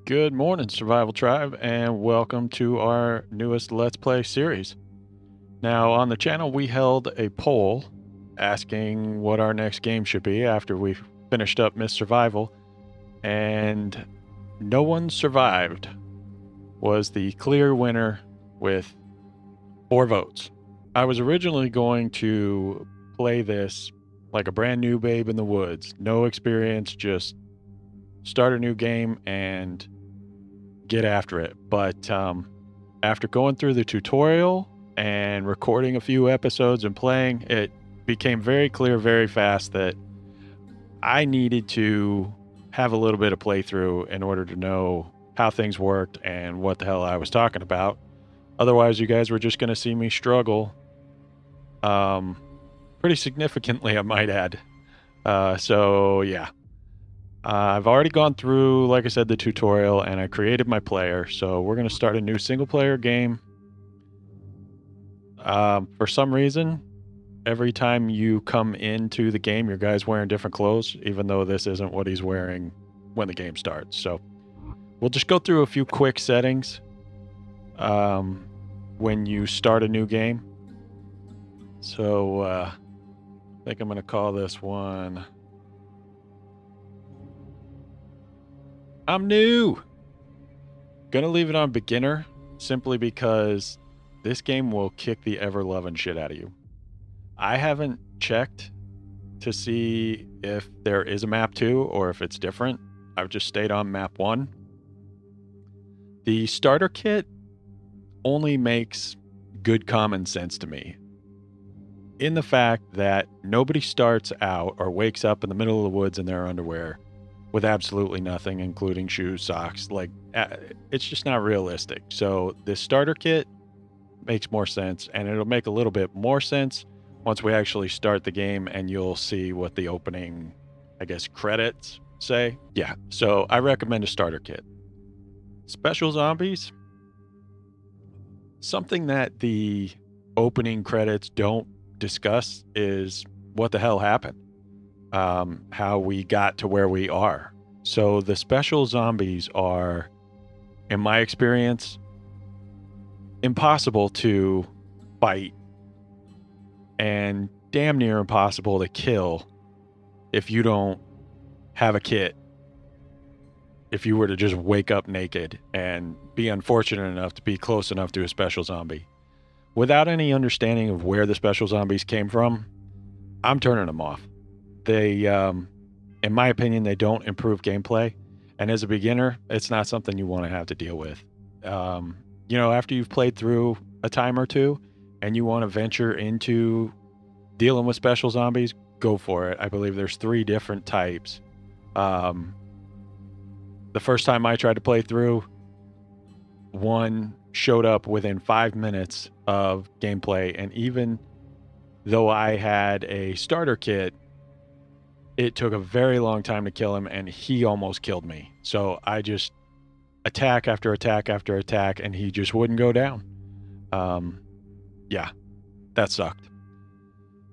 Good morning, Survival Tribe, and welcome to our newest Let's Play series. Now, on the channel, we held a poll asking what our next game should be after we finished up Miss Survival, and No One Survived was the clear winner with 4 votes. I was originally going to play this like a brand new babe in the woods, no experience, just start a new game and get after it. But after going through the tutorial and recording a few episodes and playing, it became very clear very fast that I needed to have a little bit of playthrough in order to know how things worked and what the hell I was talking about. Otherwise, you guys were just going to see me struggle pretty significantly, I might add. So, yeah. I've already gone through, like I said, the tutorial, and I created my player. So we're going to start a new single-player game. For some reason, every time you come into the game, your guy's wearing different clothes, even though this isn't what he's wearing when the game starts. So we'll just go through a few quick settings when you start a new game. So I think I'm going to call this one... I'm new. Gonna leave it on beginner simply because this game will kick the ever-loving shit out of you. I haven't checked to see if there is a map 2 or if it's different. I've just stayed on map 1. The starter kit only makes good common sense to me, in the fact that nobody starts out or wakes up in the middle of the woods in their underwear with absolutely nothing, including shoes, socks. Like, it's just not realistic. So this starter kit makes more sense, and it'll make a little bit more sense once we actually start the game, and you'll see what the opening, I guess, credits say. Yeah, so I recommend a starter kit. Special zombies, something that the opening credits don't discuss is what the hell happened. How we got to where we are. So the special zombies are, in my experience, impossible to fight and damn near impossible to kill if you don't have a kit. If you were to just wake up naked and be unfortunate enough to be close enough to a special zombie. Without any understanding of where the special zombies came from, I'm turning them off. They, in my opinion, they don't improve gameplay. And as a beginner, it's not something you want to have to deal with. After you've played through a time or two and you want to venture into dealing with special zombies, go for it. I believe there's 3 different types. The first time I tried to play through, one showed up within 5 minutes of gameplay. And even though I had a starter kit, it took a very long time to kill him, and he almost killed me. So I just attack after attack after attack, and he just wouldn't go down. Yeah, that sucked.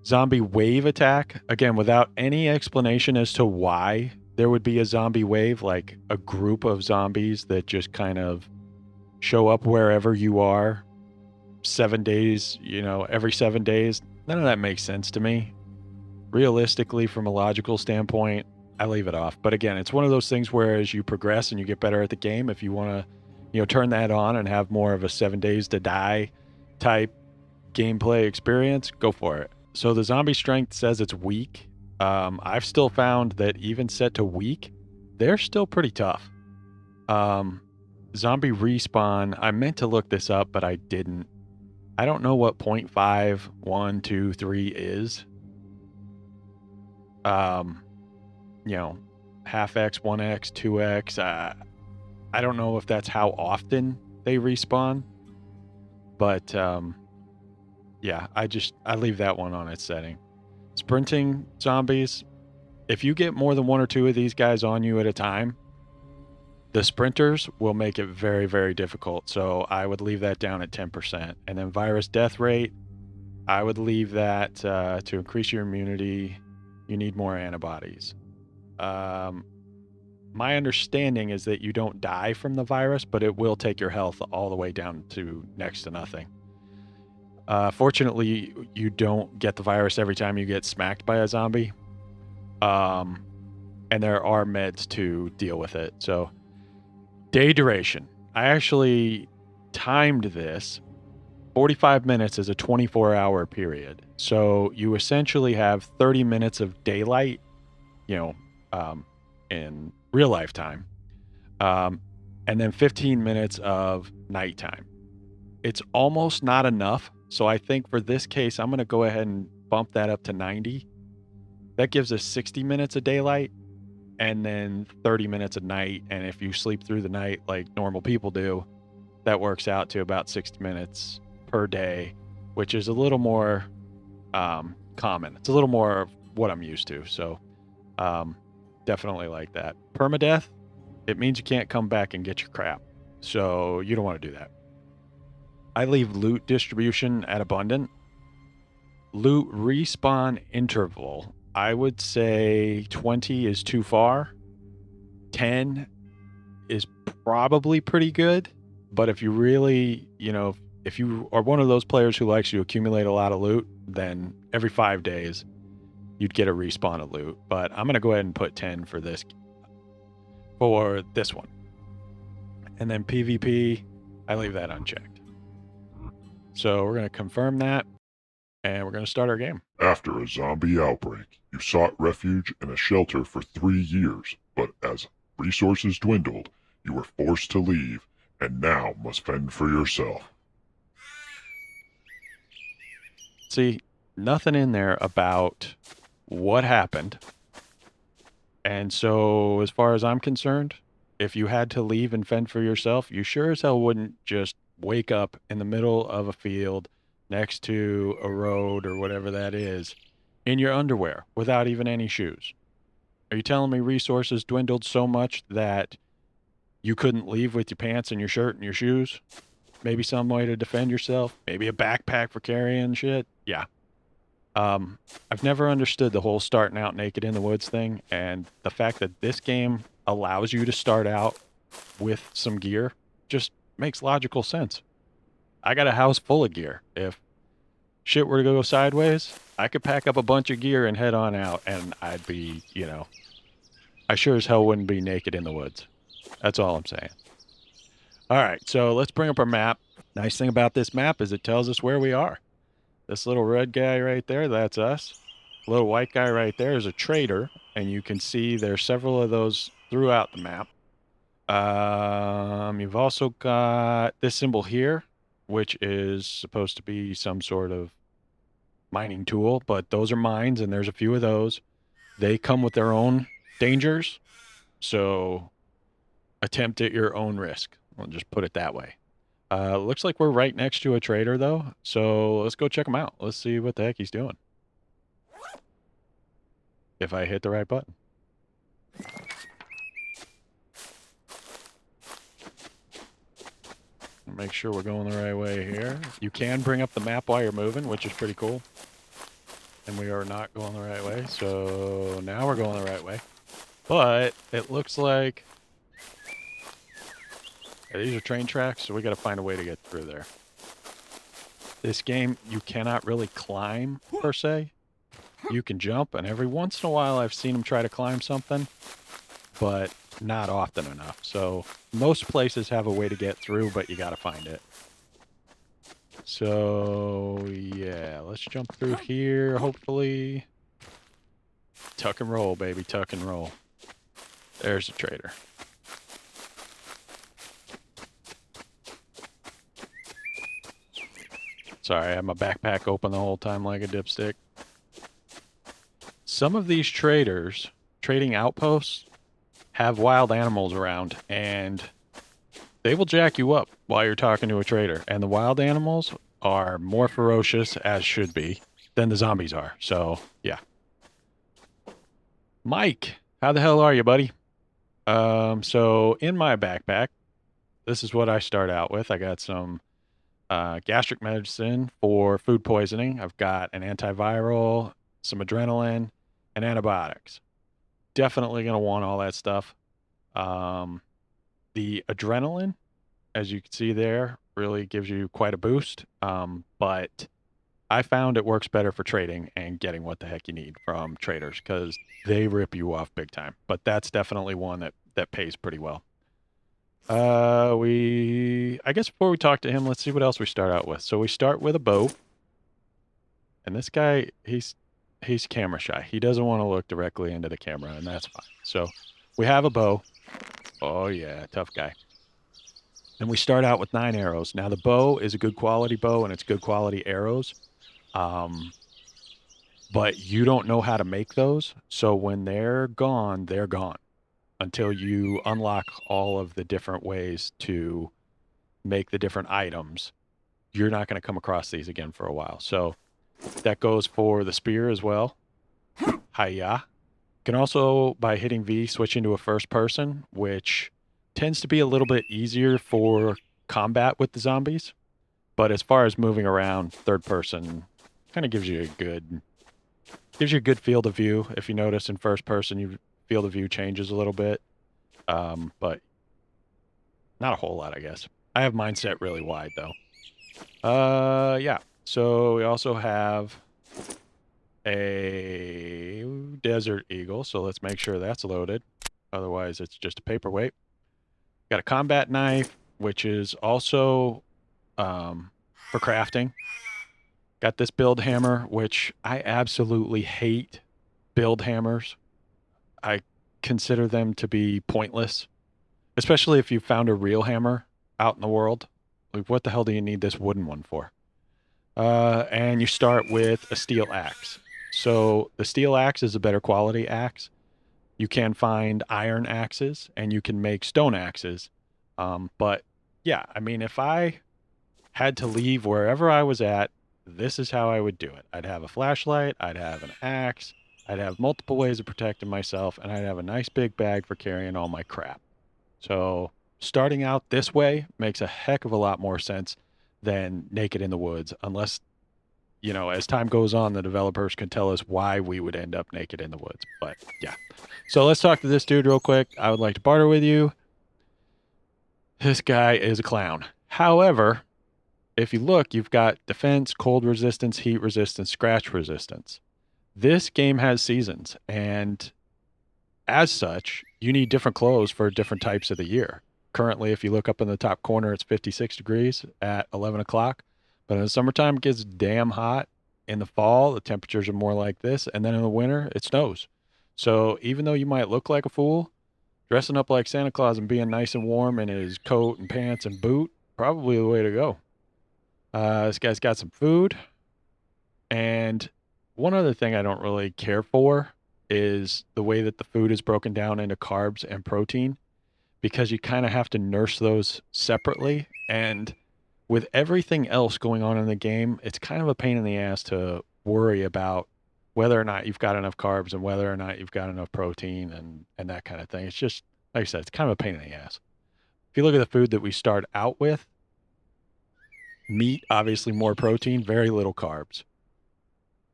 Zombie wave attack, again, without any explanation as to why there would be a zombie wave, like a group of zombies that just kind of show up wherever you are 7 days, every 7 days. None of that makes sense to me. Realistically, from a logical standpoint, I leave it off. But again, it's one of those things where as you progress and you get better at the game, if you want to, turn that on and have more of a 7 days to die type gameplay experience, go for it. So the zombie strength says it's weak. I've still found that even set to weak, they're still pretty tough. Zombie respawn, I meant to look this up, but I didn't. I don't know what 0.5, 1, 2, 3 is. Half X, 1X, 2X. I don't know if that's how often they respawn, but yeah, I leave that one on its setting. Sprinting zombies, if you get more than 1 or 2 of these guys on you at a time, the sprinters will make it very, very difficult. So I would leave that down at 10%. And then virus death rate, I would leave that to increase your immunity. You need more antibodies. My understanding is that you don't die from the virus, but it will take your health all the way down to next to nothing. Fortunately, you don't get the virus every time you get smacked by a zombie. And there are meds to deal with it. So, day duration. I actually timed this. 45 minutes is a 24-hour period. So, you essentially have 30 minutes of daylight, you know, in real life time, and then 15 minutes of nighttime. It's almost not enough. So I think for this case, I'm going to go ahead and bump that up to 90. That gives us 60 minutes of daylight and then 30 minutes at night. And if you sleep through the night like normal people do, that works out to about 60 minutes per day, which is a little more common. It's a little more of what I'm used to. So definitely like that. Permadeath, it means you can't come back and get your crap. So you don't want to do that. I leave loot distribution at abundant. Loot respawn interval. I would say 20 is too far. 10 is probably pretty good. But if you really, if you are one of those players who likes to accumulate a lot of loot, then every 5 days you'd get a respawn of loot. But I'm going to go ahead and put 10 for this one. And then PvP, I leave that unchecked. So we're going to confirm that, and we're going to start our game. After a zombie outbreak, you sought refuge in a shelter for 3 years, but as resources dwindled, you were forced to leave and now must fend for yourself. See, nothing in there about what happened. And so, as far as I'm concerned, if you had to leave and fend for yourself, you sure as hell wouldn't just wake up in the middle of a field next to a road or whatever that is in your underwear without even any shoes. Are you telling me resources dwindled so much that you couldn't leave with your pants and your shirt and your shoes? Maybe some way to defend yourself? Maybe a backpack for carrying shit? Yeah. I've never understood the whole starting out naked in the woods thing, and the fact that this game allows you to start out with some gear just makes logical sense. I got a house full of gear. If shit were to go sideways, I could pack up a bunch of gear and head on out, and I'd be, I sure as hell wouldn't be naked in the woods. That's all I'm saying. All right, so let's bring up our map. Nice thing about this map is it tells us where we are. This little red guy right there, that's us. Little white guy right there is a trader, and you can see there's several of those throughout the map. You've also got this symbol here, which is supposed to be some sort of mining tool, but those are mines, and there's a few of those. They come with their own dangers, so attempt at your own risk. I'll just put it that way. Looks like we're right next to a trader, though, so let's go check him out. Let's see what the heck he's doing. If I hit the right button. Make sure we're going the right way here. You can bring up the map while you're moving, which is pretty cool. And we are not going the right way, so now we're going the right way. But it looks like these are train tracks, so we got to find a way to get through there. This game, you cannot really climb, per se. You can jump, and every once in a while I've seen them try to climb something, but not often enough. So most places have a way to get through, but you got to find it. So, yeah, let's jump through here, hopefully. Tuck and roll, baby, tuck and roll. There's the trader. Sorry, I had my backpack open the whole time like a dipstick. Some of these trading outposts, have wild animals around, and they will jack you up while you're talking to a trader. And the wild animals are more ferocious, as should be, than the zombies are. So, yeah. Mike, how the hell are you, buddy? So in my backpack, this is what I start out with. I got some gastric medicine for food poisoning. I've got an antiviral, some adrenaline, and antibiotics. Definitely going to want all that stuff. The adrenaline, as you can see there, really gives you quite a boost. But I found it works better for trading and getting what the heck you need from traders because they rip you off big time. But that's definitely one that pays pretty well. I guess before we talk to him, let's see what else we start out with. So we start with a bow, and this guy, he's camera shy. He doesn't want to look directly into the camera, and that's fine. So we have a bow. Oh yeah, tough guy. And we start out with 9 arrows. Now the bow is a good quality bow, and it's good quality arrows. Um, but you don't know how to make those. So when they're gone until you unlock all of the different ways to make the different items. You're not going to come across these again for a while. So that goes for the spear as well. Hiya. Can also, by hitting V, switch into a first person, which tends to be a little bit easier for combat with the zombies. But as far as moving around, third person kind of gives you a good field of view. If you notice in first person, your field of view changes a little bit, but not a whole lot, I guess. I have mine set really wide though. Yeah. So we also have a desert eagle. So let's make sure that's loaded. Otherwise, it's just a paperweight. Got a combat knife, which is also for crafting. Got this build hammer, which I absolutely hate build hammers. I consider them to be pointless, especially if you found a real hammer out in the world. Like, what the hell do you need this wooden one for? And you start with a steel axe. So the steel axe is a better quality axe. You can find iron axes and you can make stone axes. But yeah, I mean, if I had to leave wherever I was at, this is how I would do it. I'd have a flashlight, I'd have an axe, I'd have multiple ways of protecting myself, and I'd have a nice big bag for carrying all my crap. So starting out this way makes a heck of a lot more sense than naked in the woods, unless, as time goes on, the developers can tell us why we would end up naked in the woods. But yeah. So let's talk to this dude real quick. I would like to barter with you. This guy is a clown. However, if you look, you've got defense, cold resistance, heat resistance, scratch resistance. This game has seasons, and as such, you need different clothes for different types of the year. Currently, if you look up in the top corner, it's 56 degrees at 11 o'clock. But in the summertime, it gets damn hot. In the fall, the temperatures are more like this. And then in the winter, it snows. So even though you might look like a fool, dressing up like Santa Claus and being nice and warm in his coat and pants and boot, probably the way to go. This guy's got some food. And one other thing I don't really care for is the way that the food is broken down into carbs and protein because you kind of have to nurse those separately. And with everything else going on in the game, it's kind of a pain in the ass to worry about whether or not you've got enough carbs and whether or not you've got enough protein and that kind of thing. It's just, like I said, it's kind of a pain in the ass. If you look at the food that we start out with, meat, obviously more protein, very little carbs.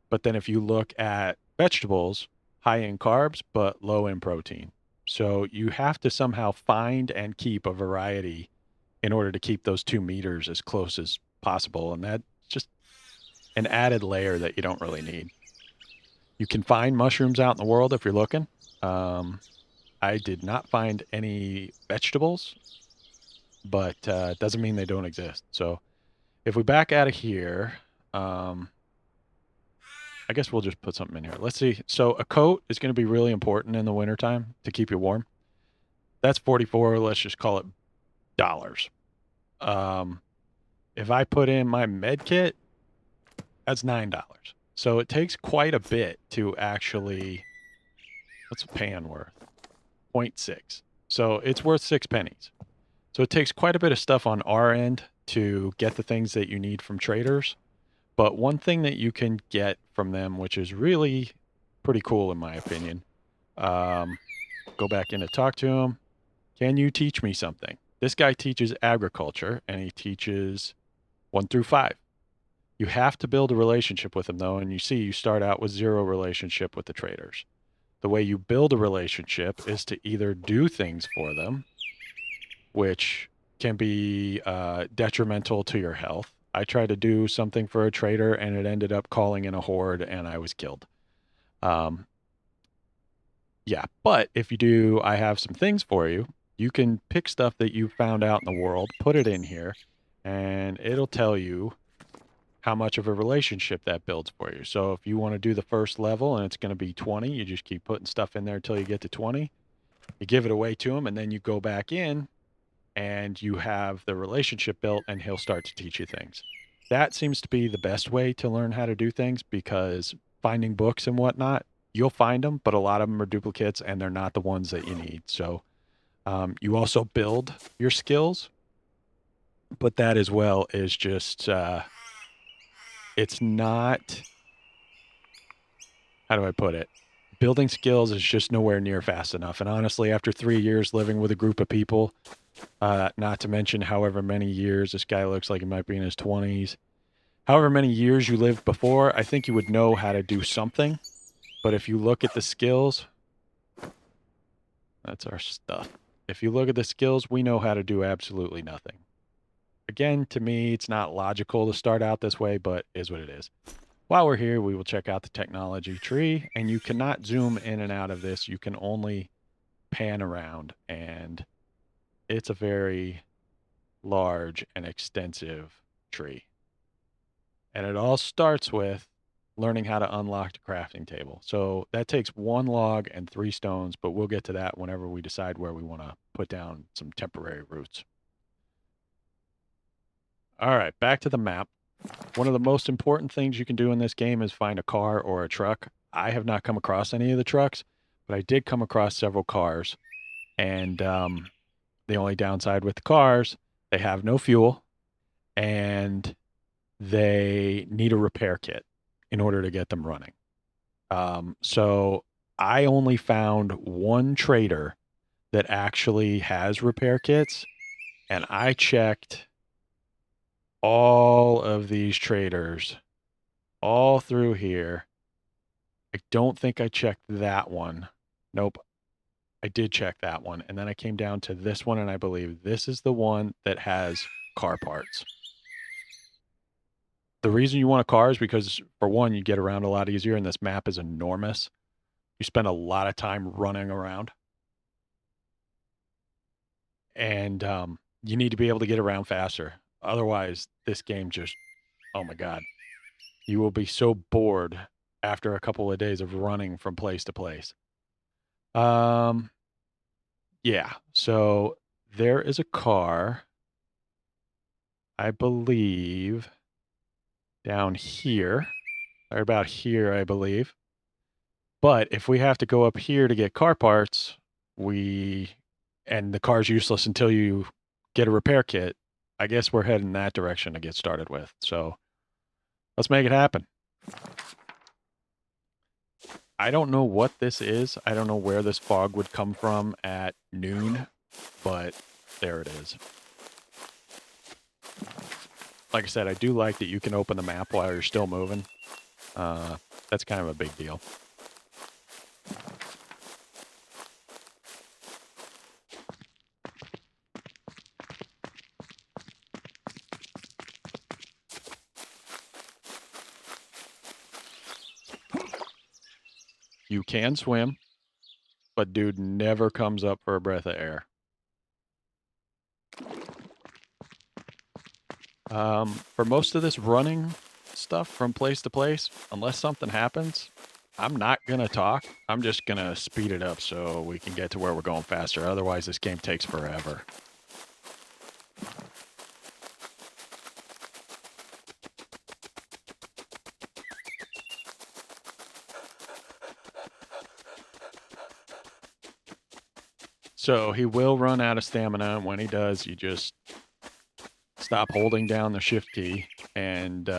But then if you look at vegetables, high in carbs, but low in protein. So you have to somehow find and keep a variety in order to keep those 2 meters as close as possible. And that's just an added layer that you don't really need. You can find mushrooms out in the world if you're looking. I did not find any vegetables, but it doesn't mean they don't exist. So if we back out of here, I guess we'll just put something in here. Let's see. So a coat is going to be really important in the wintertime to keep you warm. That's 44. Let's just call it dollars. If I put in my med kit, that's $9. So it takes quite a bit to actually, what's a pan worth? 0.6. So it's worth 6 pennies. So it takes quite a bit of stuff on our end to get the things that you need from traders. But one thing that you can get from them, which is really pretty cool in my opinion, go back in to talk to him. Can you teach me something? This guy teaches agriculture and he teaches 1 through 5. You have to build a relationship with him though, and you see you start out with 0 relationship with the traders. The way you build a relationship is to either do things for them, which can be detrimental to your health. I tried to do something for a trader and it ended up calling in a horde and I was killed. Um, yeah, but if you do, I have some things for you. You can pick stuff that you found out in the world, put it in here, and it'll tell you how much of a relationship that builds for you. So if you want to do the first level and it's going to be 20, you just keep putting stuff in there until you get to 20. You give it away to him, and then you go back in and you have the relationship built, and he'll start to teach you things. That seems to be the best way to learn how to do things because finding books and whatnot, you'll find them, but a lot of them are duplicates and they're not the ones that you need. So you also build your skills, but that as well is just, it's not, how do I put it? Building skills is just nowhere near fast enough. And honestly, after 3 years living with a group of people, not to mention however many years this guy looks like he might be in his 20s, however many years you lived before, I think you would know how to do something. But if you look at the skills, that's our stuff. If you look at the skills, we know how to do absolutely nothing. Again, to me, it's not logical to start out this way, but is what it is. While we're here, we will check out the technology tree, and you cannot zoom in and out of this. You can only pan around, and it's a very large and extensive tree. And it all starts with learning how to unlock the crafting table. So that takes 1 log and 3 stones, but we'll get to that whenever we decide where we want to put down some temporary roots. All right, back to the map. One of the most important things you can do in this game is find a car or a truck. I have not come across any of the trucks, but I did come across several cars. And the only downside with the cars, they have no fuel and they need a repair kit in order to get them running. So I only found one trader that actually has repair kits, and I checked all of these traders all through here. I don't think I checked that one. Nope. I did check that one. And then I came down to this one, and I believe this is the one that has car parts. The reason you want a car is because, for one, you get around a lot easier, and this map is enormous. You spend a lot of time running around. And you need to be able to get around faster. Otherwise, this game just, oh my God. You will be so bored after a couple of days of running from place to place. Um, yeah. So there is a car, I believe, down here, or about here, I believe. But if we have to go up here to get car parts, and the car's useless until you get a repair kit, I guess we're heading that direction to get started with. So let's make it happen. I don't know what this is. I don't know where this fog would come from at noon, but there it is. Like I said, I do like that you can open the map while you're still moving. That's kind of a big deal. You can swim, but dude never comes up for a breath of air. For most of this running stuff from place to place, unless something happens, I'm not going to talk. I'm just going to speed it up so we can get to where we're going faster. Otherwise, this game takes forever. So he will run out of stamina, and when he does, you just stop holding down the shift key and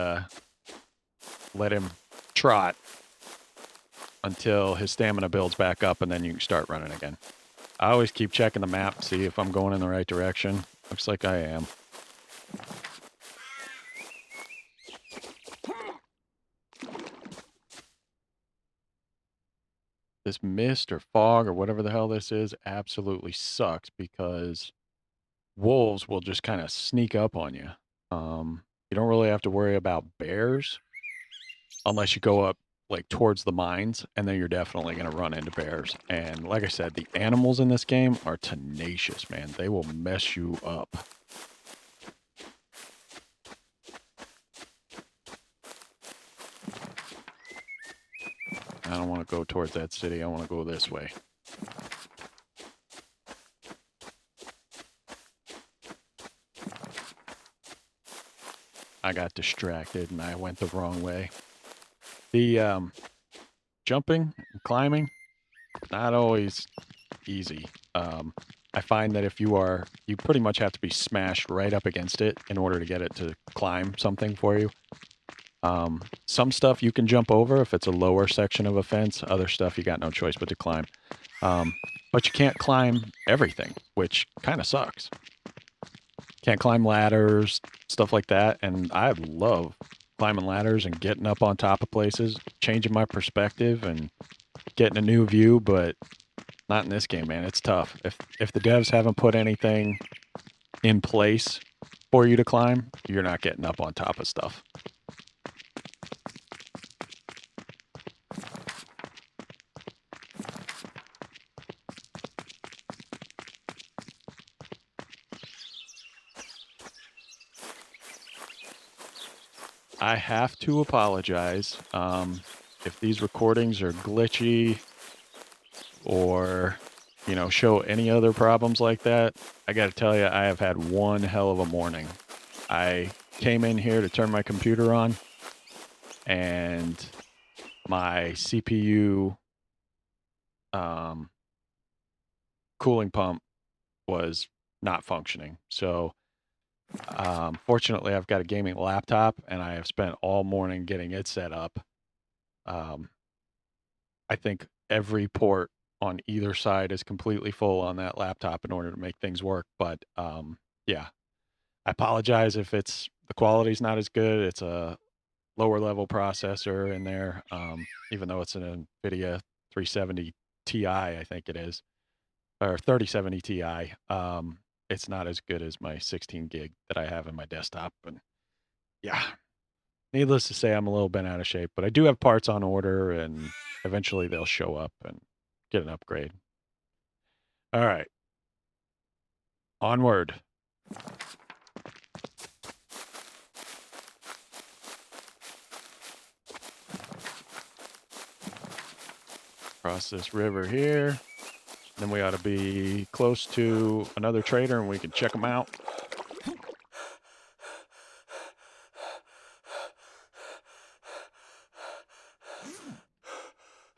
let him trot until his stamina builds back up, and then you can start running again. I always keep checking the map to see if I'm going in the right direction. Looks like I am. this mist or fog or whatever the hell this is absolutely sucks because wolves will just kind of sneak up on you. You don't really have to worry about bears unless you go up like towards the mines, and then you're definitely going to run into bears. And like I said, the animals in this game are tenacious, man. They will mess you up. I don't want to go towards that city. I want to go this way. I got distracted and I went the wrong way. The jumping and climbing, not always easy. I find that if you pretty much have to be smashed right up against it in order to get it to climb something for you. Some stuff you can jump over if it's a lower section of a fence. Other stuff you got no choice but to climb. But you can't climb everything, which kind of sucks. Can't climb ladders, stuff like that. And I love climbing ladders and getting up on top of places, changing my perspective and getting a new view, but not in this game, man. It's tough. If the devs haven't put anything in place for you to climb, you're not getting up on top of stuff. I have to apologize if these recordings are glitchy or, show any other problems like that. I got to tell you, I have had one hell of a morning. I came in here to turn my computer on, and my CPU cooling pump was not functioning. So fortunately, I've got a gaming laptop, and I have spent all morning getting it set up. I think every port on either side is completely full on that laptop in order to make things work. But yeah, I apologize if the quality's not as good. It's a lower level processor in there, even though it's an NVIDIA 370 Ti, I think it is, or 3070 Ti. It's not as good as my 16 gig that I have in my desktop. And yeah, needless to say, I'm a little bent out of shape, but I do have parts on order, and eventually they'll show up and get an upgrade. All right. Onward. Cross this river here. Then we ought to be close to another trader and we can check them out.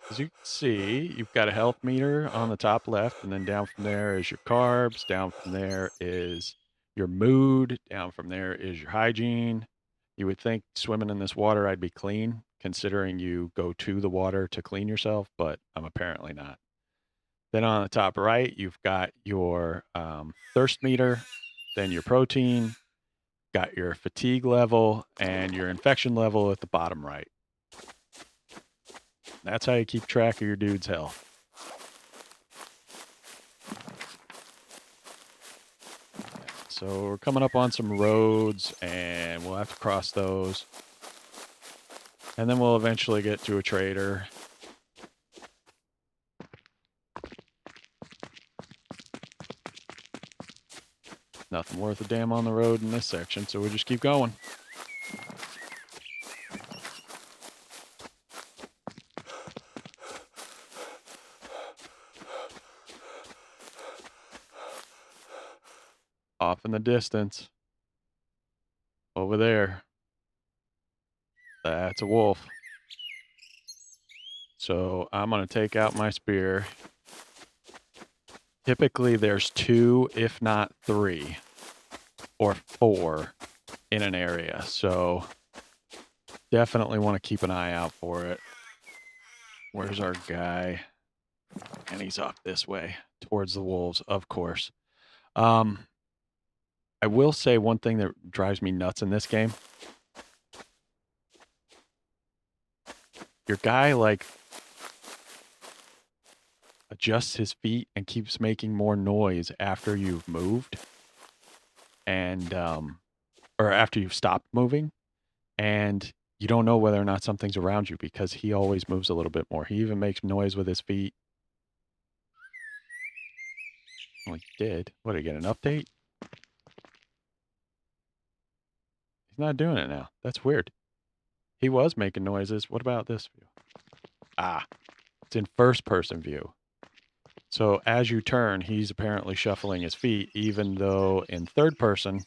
As you can see, you've got a health meter on the top left, and then down from there is your carbs. Down from there is your mood. Down from there is your hygiene. You would think swimming in this water I'd be clean, considering you go to the water to clean yourself, but I'm apparently not. Then on the top right, you've got your thirst meter, then your protein, got your fatigue level, and your infection level at the bottom right. That's how you keep track of your dude's health. So we're coming up on some roads, and we'll have to cross those. And then we'll eventually get to a trader. Nothing worth a damn on the road in this section, so we'll just keep going. Off in the distance. Over there. That's a wolf. So I'm going to take out my spear. Typically there's 2, if not 3 or 4 in an area. So definitely want to keep an eye out for it. Where's our guy? And he's off this way towards the wolves, of course. I will say one thing that drives me nuts in this game. Your guy, like, adjusts his feet and keeps making more noise after you've moved and or after you've stopped moving, and you don't know whether or not something's around you because he always moves a little bit more. He even makes noise with his feet. Well, he did. What, did he get an update? He's not doing it now. That's weird. He was making noises. What about this view? Ah, it's in first person view. So as you turn, he's apparently shuffling his feet, even though in third person,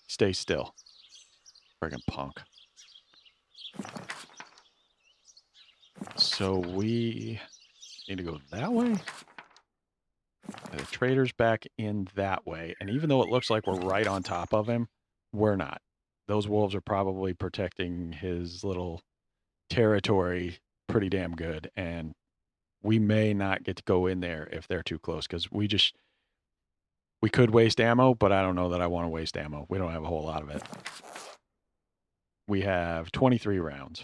stay still. Friggin' punk. So we need to go that way. The trader's back in that way. And even though it looks like we're right on top of him, we're not. Those wolves are probably protecting his little territory pretty damn good. And we may not get to go in there if they're too close because we could waste ammo, but I don't know that I want to waste ammo. We don't have a whole lot of it. We have 23 rounds.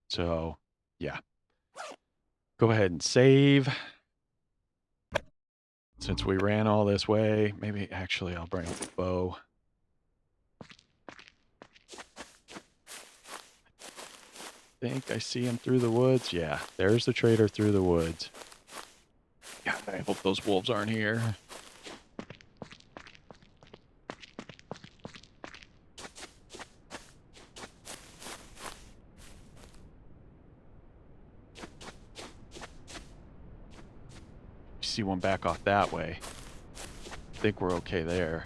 So, yeah. Go ahead and save. Since we ran all this way, maybe actually I'll bring up the bow. I think I see him through the woods. Yeah, there's the trader through the woods. God, I hope those wolves aren't here. See one back off that way. I think we're okay there.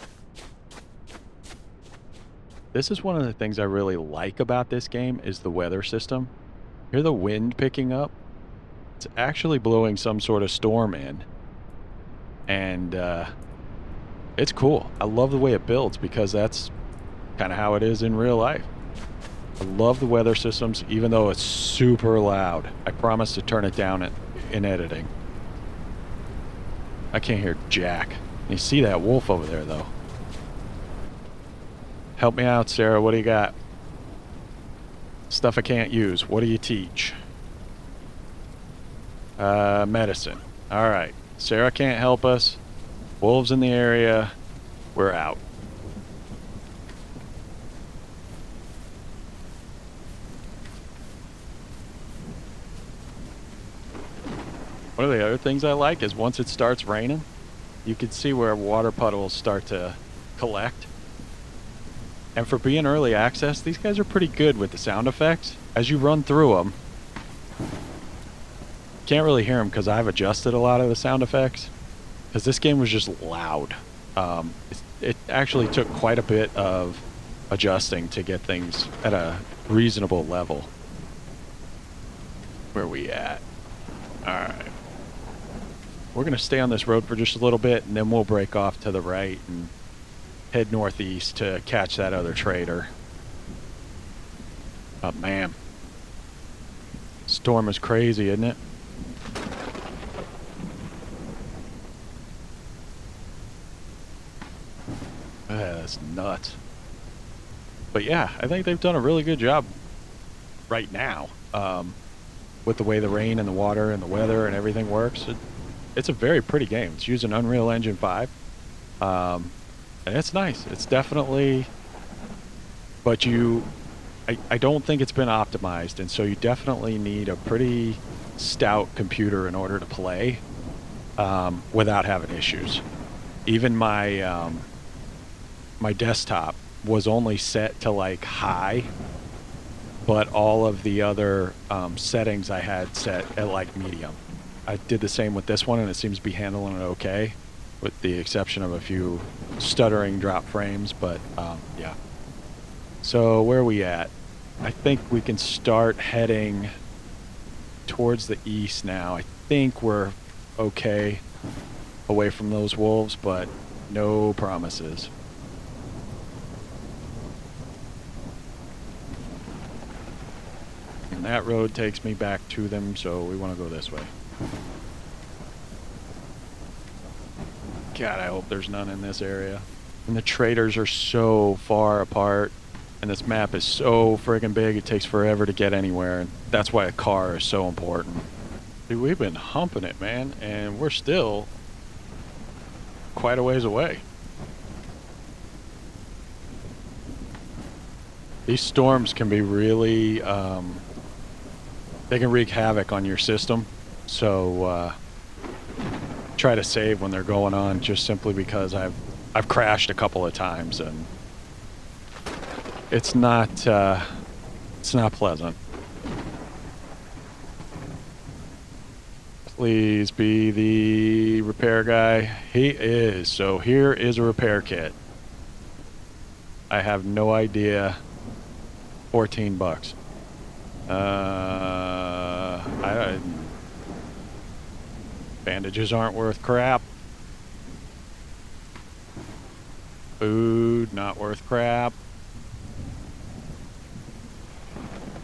This is one of the things I really like about this game is the weather system. Hear the wind picking up? It's actually blowing some sort of storm in. And it's cool. I love the way it builds because that's kind of how it is in real life. I love the weather systems, even though it's super loud. I promise to turn it down in editing. I can't hear jack. You see that wolf over there, though. Help me out, Sarah. What do you got? Stuff I can't use. What do you teach? Medicine. All right. Sarah can't help us. Wolves in the area. We're out. One of the other things I like is once it starts raining, you can see where water puddles start to collect. And for being early access, these guys are pretty good with the sound effects. As you run through them, can't really hear them because I've adjusted a lot of the sound effects. Because this game was just loud. It actually took quite a bit of adjusting to get things at a reasonable level. Where are we at? Alright. We're going to stay on this road for just a little bit, and then we'll break off to the right and head northeast to catch that other trader. Oh, man. Storm is crazy, isn't it? That's nuts. But yeah, I think they've done a really good job right now with the way the rain and the water and the weather and everything works. It's a very pretty game. It's using Unreal Engine 5. And it's nice. It's definitely... But I don't think it's been optimized, and so you definitely need a pretty stout computer in order to play without having issues. Even my my desktop was only set to like high, but all of the other settings I had set at like medium. I did the same with this one, and it seems to be handling it okay, with the exception of a few stuttering drop frames, but yeah. So where are we at? I think we can start heading towards the east now. I think we're okay away from those wolves, but no promises. And that road takes me back to them, so we want to go this way. God, I hope there's none in this area. And the traders are so far apart, and this map is so friggin' big, it takes forever to get anywhere, and that's why a car is so important. Dude, we've been humping it, man, and we're still quite a ways away. These storms can be really, they can wreak havoc on your system. So, try to save when they're going on, just simply because I've crashed a couple of times and it's not pleasant. Please be the repair guy. He is. So here is a repair kit. I have no idea. $14. Bandages aren't worth crap. Food, not worth crap.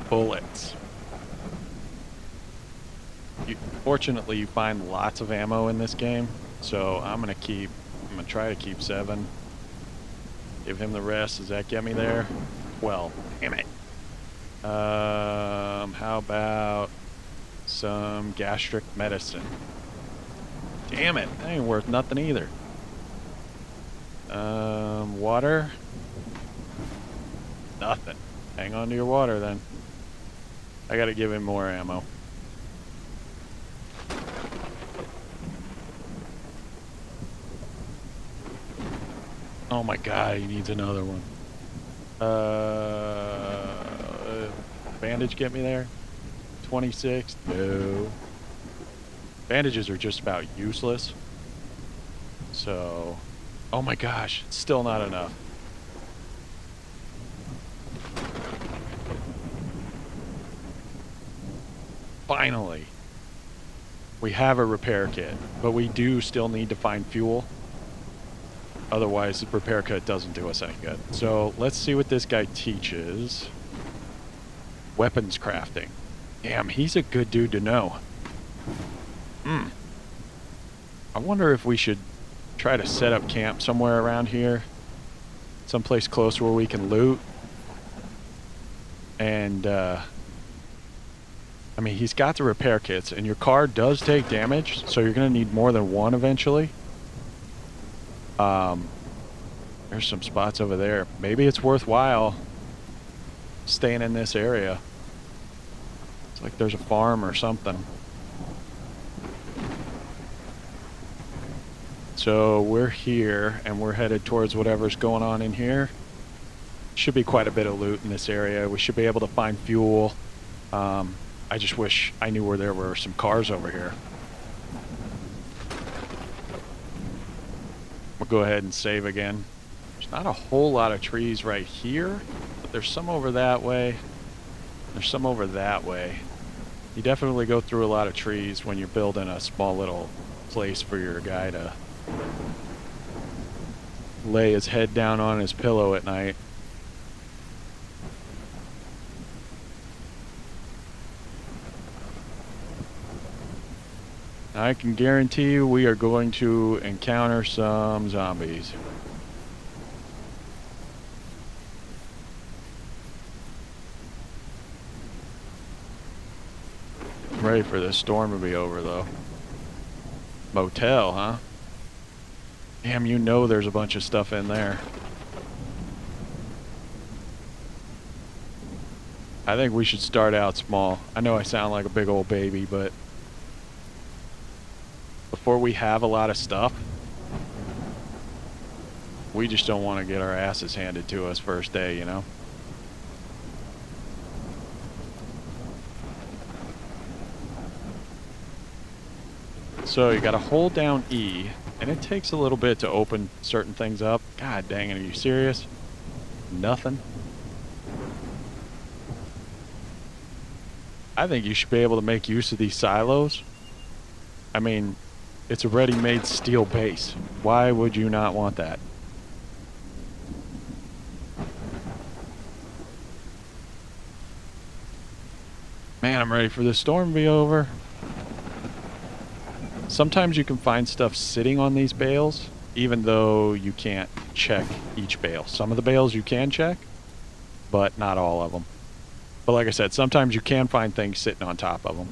Bullets. Fortunately, you find lots of ammo in this game, so I'm gonna try to keep 7. Give him the rest. Does that get me there? 12. Damn it. How about some gastric medicine? Damn it, that ain't worth nothing either. Water? Nothing. Hang on to your water then. I gotta give him more ammo. Oh my god, he needs another one. Bandage get me there? 26? No. Bandages are just about useless. So, oh my gosh, it's still not enough. Finally, we have a repair kit, but we do still need to find fuel. Otherwise, the repair kit doesn't do us any good. So let's see what this guy teaches. Weapons crafting. Damn, he's a good dude to know. I wonder if we should try to set up camp somewhere around here. Someplace close where we can loot. And, I mean, he's got the repair kits, and your car does take damage, so you're going to need more than one eventually. There's some spots over there. Maybe it's worthwhile staying in this area. It's like there's a farm or something. So we're here, and we're headed towards whatever's going on in here. Should be quite a bit of loot in this area. We should be able to find fuel. I just wish I knew where there were some cars over here. We'll go ahead and save again. There's not a whole lot of trees right here, but there's some over that way. There's some over that way. You definitely go through a lot of trees when you're building a small little place for your guy to lay his head down on his pillow at night. I can guarantee you we are going to encounter some zombies. I'm ready for this storm to be over though. Motel, huh? Damn, you know there's a bunch of stuff in there. I think we should start out small. I know I sound like a big old baby, but before we have a lot of stuff, we just don't want to get our asses handed to us first day, you know? So you gotta hold down E, and it takes a little bit to open certain things up. God dang it, are you serious? Nothing? I think you should be able to make use of these silos. I mean, it's a ready-made steel base. Why would you not want that? Man, I'm ready for this storm to be over. Sometimes you can find stuff sitting on these bales, even though you can't check each bale. Some of the bales you can check, but not all of them. But like I said, sometimes you can find things sitting on top of them.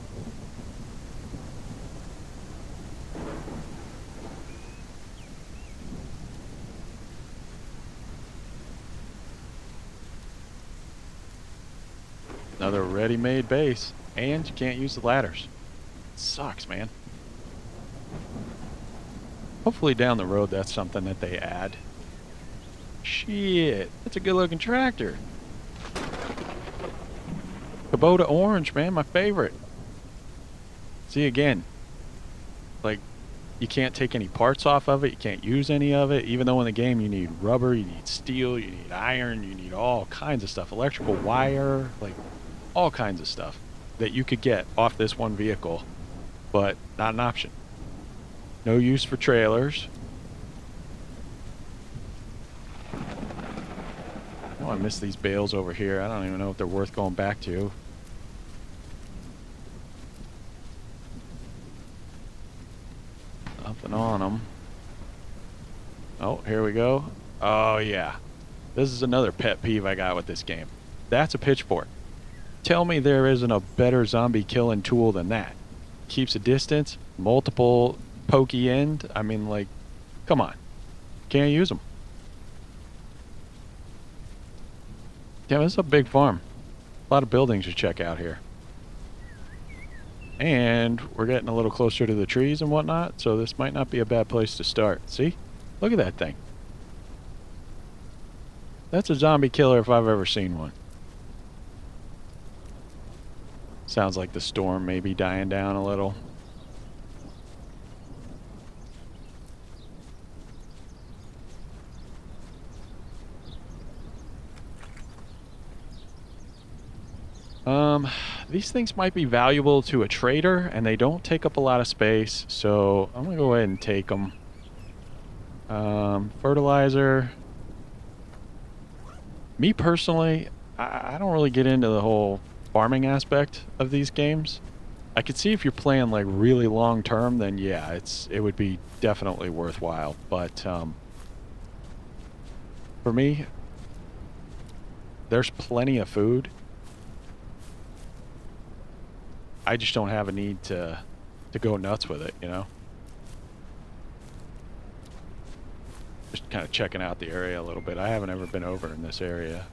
Another ready-made base. And you can't use the ladders. It sucks, man. Hopefully down the road that's something that they add. Shit, that's a good-looking tractor. Kubota orange, man, my favorite. See, again, like, you can't take any parts off of it. You can't use any of it. Even though in the game you need rubber, you need steel, you need iron, you need all kinds of stuff. Electrical wire, like, all kinds of stuff that you could get off this one vehicle, but not an option. No use for trailers. Oh, I miss these bales over here. I don't even know if they're worth going back to. Nothing on them. Oh, here we go. Oh, yeah. This is another pet peeve I got with this game. That's a pitchfork. Tell me there isn't a better zombie killing tool than that. Keeps a distance, multiple pokey end. I mean, like, come on. Can't use them. Damn, this is a big farm. A lot of buildings to check out here. And we're getting a little closer to the trees and whatnot, so this might not be a bad place to start. See? Look at that thing. That's a zombie killer if I've ever seen one. Sounds like the storm may be dying down a little. These things might be valuable to a trader, and they don't take up a lot of space, so I'm gonna go ahead and take them. Fertilizer. Me personally, I don't really get into the whole farming aspect of these games. I could see if you're playing like really long term, then yeah, it would be definitely worthwhile. But for me, there's plenty of food. I just don't have a need to go nuts with it, you know? Just kind of checking out the area a little bit. I haven't ever been over in this area.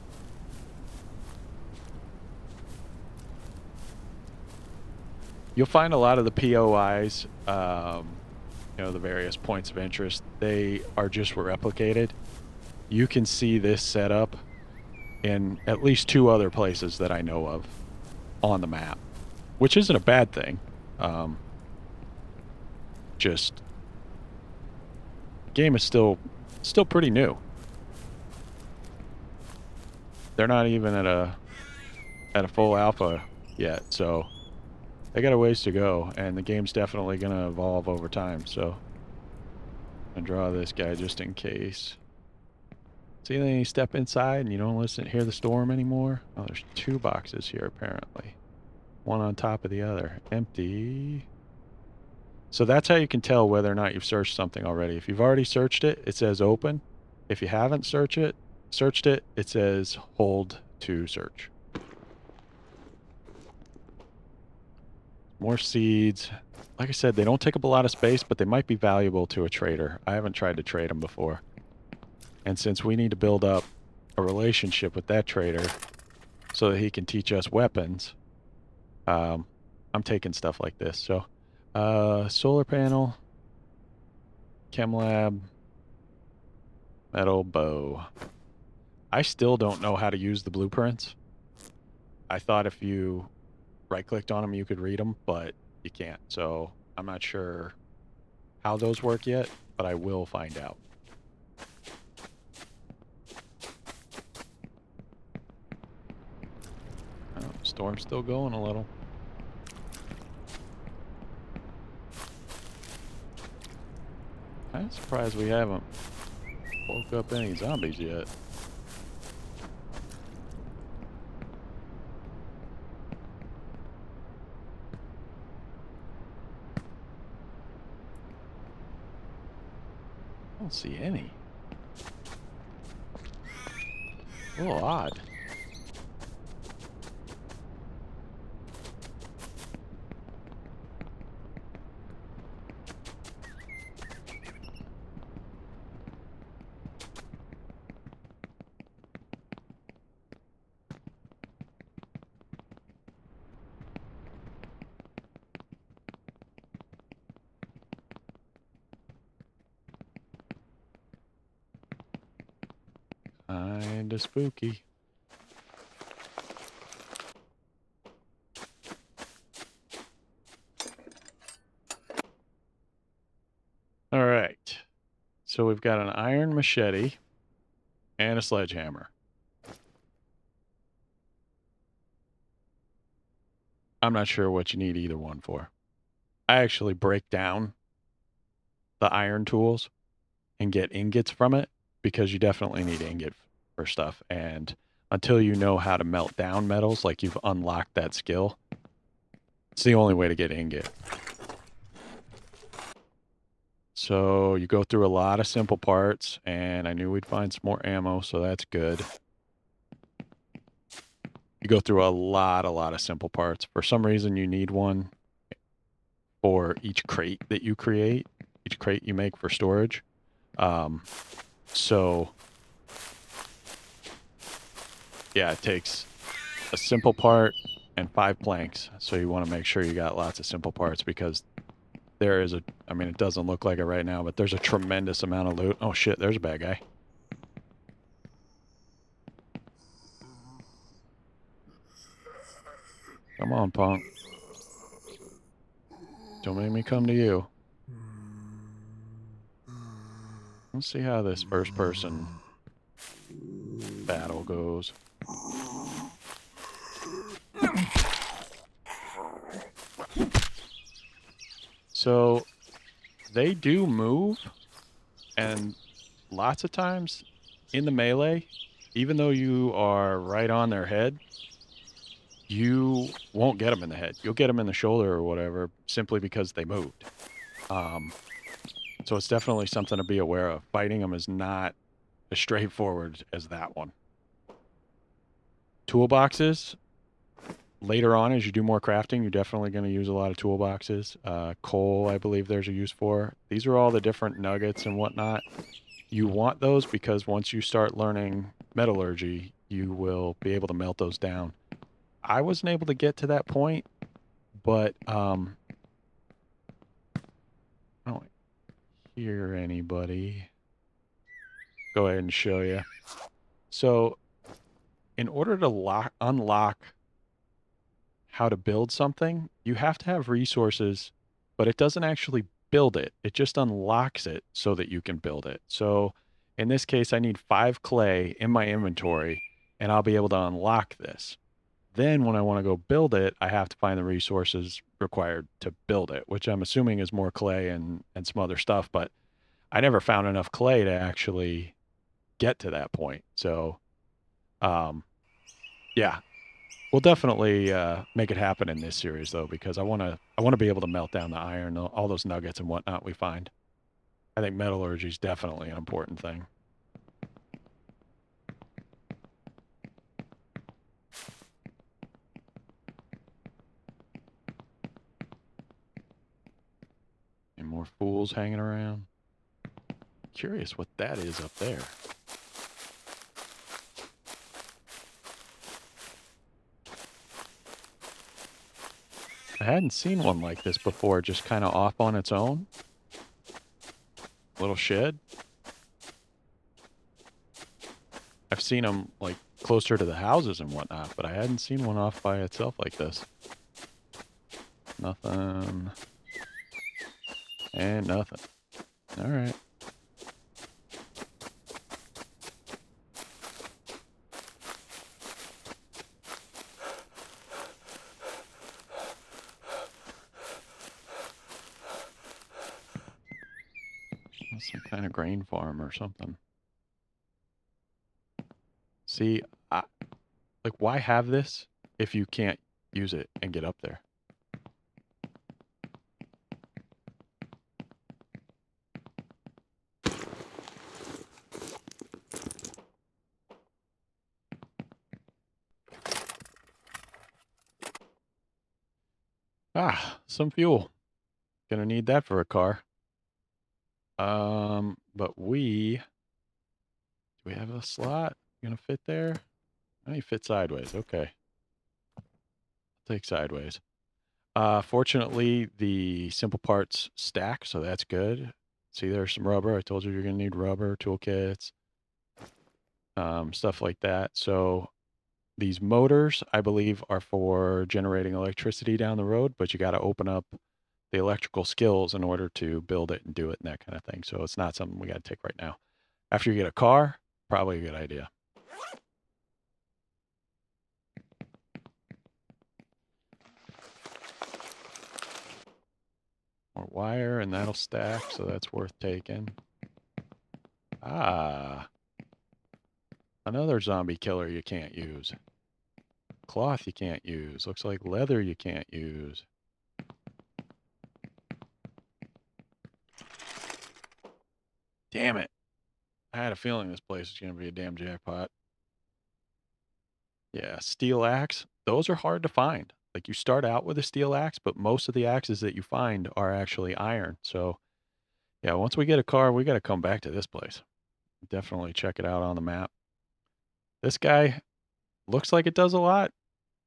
You'll find a lot of the POIs, you know, the various points of interest, they are just replicated. You can see this setup in at least 2 other places that I know of on the map, which isn't a bad thing. Just the game is still pretty new. They're not even at a full alpha yet, so they got a ways to go, and the game's definitely gonna evolve over time. So I'm gonna draw this guy just in case. See, then you step inside and you don't hear the storm anymore. Oh, there's 2 boxes here apparently. One on top of the other. Empty. So that's how you can tell whether or not you've searched something already. If you've already searched it, it says open. If you haven't searched it, it says hold to search. More seeds. Like I said, they don't take up a lot of space, but they might be valuable to a trader. I haven't tried to trade them before. And since we need to build up a relationship with that trader so that he can teach us weapons, I'm taking stuff like this. So, solar panel, chem lab, metal bow. I still don't know how to use the blueprints. I thought if you right-clicked on them, you could read them, but you can't. So I'm not sure how those work yet, but I will find out. Oh, storm's still going a little. I'm surprised we haven't woke up any zombies yet. I don't see any. A little odd. Kinda spooky. All right. So we've got an iron machete and a sledgehammer. I'm not sure what you need either one for. I actually break down the iron tools and get ingots from it because you definitely need ingot for stuff. And until you know how to melt down metals, like you've unlocked that skill, it's the only way to get ingot. So you go through a lot of simple parts, and I knew we'd find some more ammo, so that's good. You go through a lot of simple parts. For some reason, you need one for each crate that you create, each crate you make for storage. So yeah, it takes a simple part and 5 planks. So you want to make sure you got lots of simple parts because there is I mean, it doesn't look like it right now, but there's a tremendous amount of loot. Oh shit, there's a bad guy. Come on, punk. Don't make me come to you. Let's see how this first person battle goes. So they do move, and lots of times in the melee, even though you are right on their head, you won't get them in the head. You'll get them in the shoulder or whatever simply because they moved. So it's definitely something to be aware of. Fighting them is not as straightforward as that one. Toolboxes, later on as you do more crafting, you're definitely going to use a lot of toolboxes. Coal, I believe there's a use for. These are all the different nuggets and whatnot. You want those because once you start learning metallurgy, you will be able to melt those down. I wasn't able to get to that point, but I don't hear anybody. Go ahead and show you. So in order to unlock how to build something, you have to have resources, but it doesn't actually build it. It just unlocks it so that you can build it. So in this case, I need 5 clay in my inventory, and I'll be able to unlock this. Then when I want to go build it, I have to find the resources required to build it, which I'm assuming is more clay and some other stuff, but I never found enough clay to actually get to that point. So, um, yeah, we'll definitely make it happen in this series though, because I want to be able to melt down the iron, all those nuggets and whatnot we find. I think metallurgy is definitely an important thing. And more fools hanging around. Curious what that is up there. I hadn't seen one like this before, just kind of off on its own. Little shed. I've seen them like closer to the houses and whatnot, but I hadn't seen one off by itself like this. Nothing. And nothing. All right. Some kind of grain farm or something. See, like, why have this if you can't use it and get up there? Ah, some fuel. Gonna need that for a car. But do we have a slot? Gonna fit there? I need fit sideways. Okay. I'll take sideways. Fortunately, the simple parts stack, so that's good. See, there's some rubber. I told you you're gonna need rubber, toolkits. stuff like that. So these motors, I believe, are for generating electricity down the road, but you got to open up the electrical skills in order to build it and do it and that kind of thing. So it's not something we got to take right now. After you get a car, probably a good idea. More wire, and that'll stack, so that's worth taking. Ah, another zombie killer you can't use. Cloth you can't use. Looks like leather you can't use. Damn it. I had a feeling this place was going to be a damn jackpot. Yeah, steel axe. Those are hard to find. Like you start out with a steel axe, but most of the axes that you find are actually iron. So, yeah, once we get a car, we got to come back to this place. Definitely check it out on the map. This guy looks like it does a lot.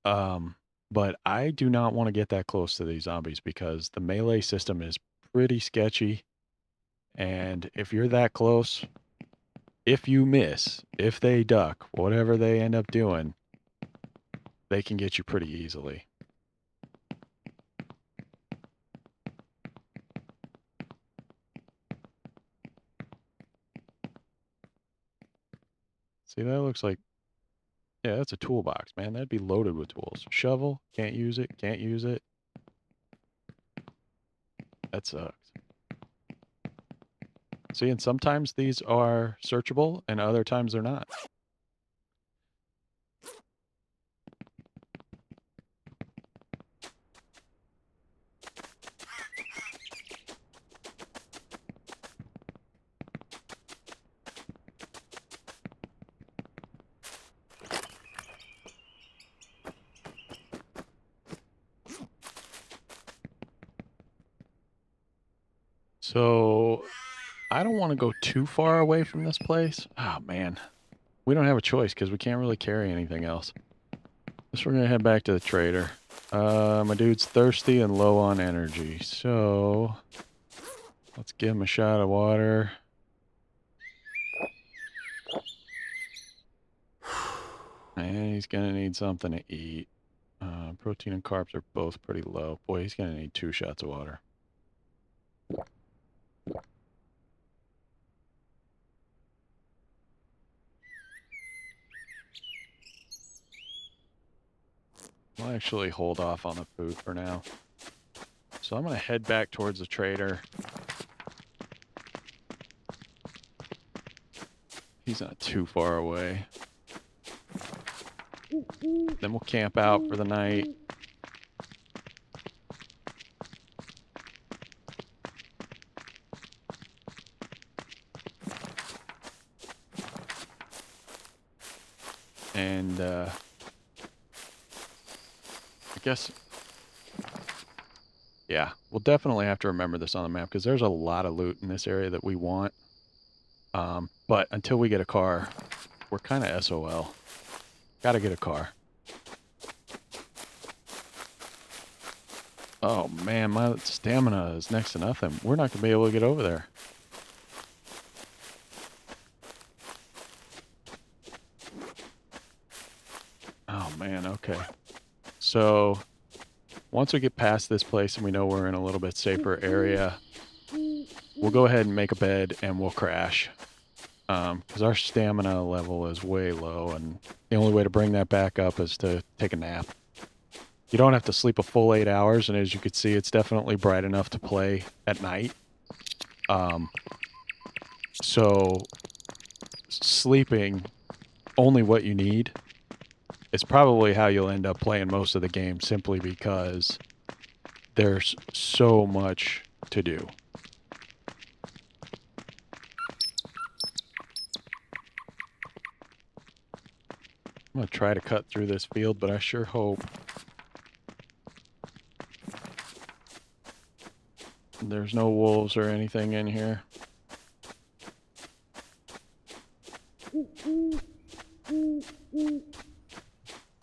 But I do not want to get that close to these zombies because the melee system is pretty sketchy. And if you're that close, if you miss, if they duck, whatever they end up doing, they can get you pretty easily. See, that looks like, yeah, that's a toolbox, man. That'd be loaded with tools. Shovel, can't use it, can't use it. That sucks. See, and sometimes these are searchable and other times they're not. So I don't want to go too far away from this place. Oh, man. We don't have a choice because we can't really carry anything else. Guess we're going to head back to the trader. My dude's thirsty and low on energy. So let's give him a shot of water. And he's going to need something to eat. Protein and carbs are both pretty low. Boy, he's going to need 2 shots of water. I'll actually hold off on the food for now. So I'm going to head back towards the trader. He's not too far away. Then we'll camp out for the night. And I guess, yeah, we'll definitely have to remember this on the map because there's a lot of loot in this area that we want. But until we get a car, we're kind of SOL. Gotta get a car. Oh man, my stamina is next to nothing. We're not gonna be able to get over there. Oh man, okay. So once we get past this place and we know we're in a little bit safer area, we'll go ahead and make a bed and we'll crash. Because our stamina level is way low and the only way to bring that back up is to take a nap. You don't have to sleep a full 8 hours, and as you can see, it's definitely bright enough to play at night. So sleeping only what you need is probably how you'll end up playing most of the game, simply because there's so much to do. I'm going to try to cut through this field, but I sure hope there's no wolves or anything in here.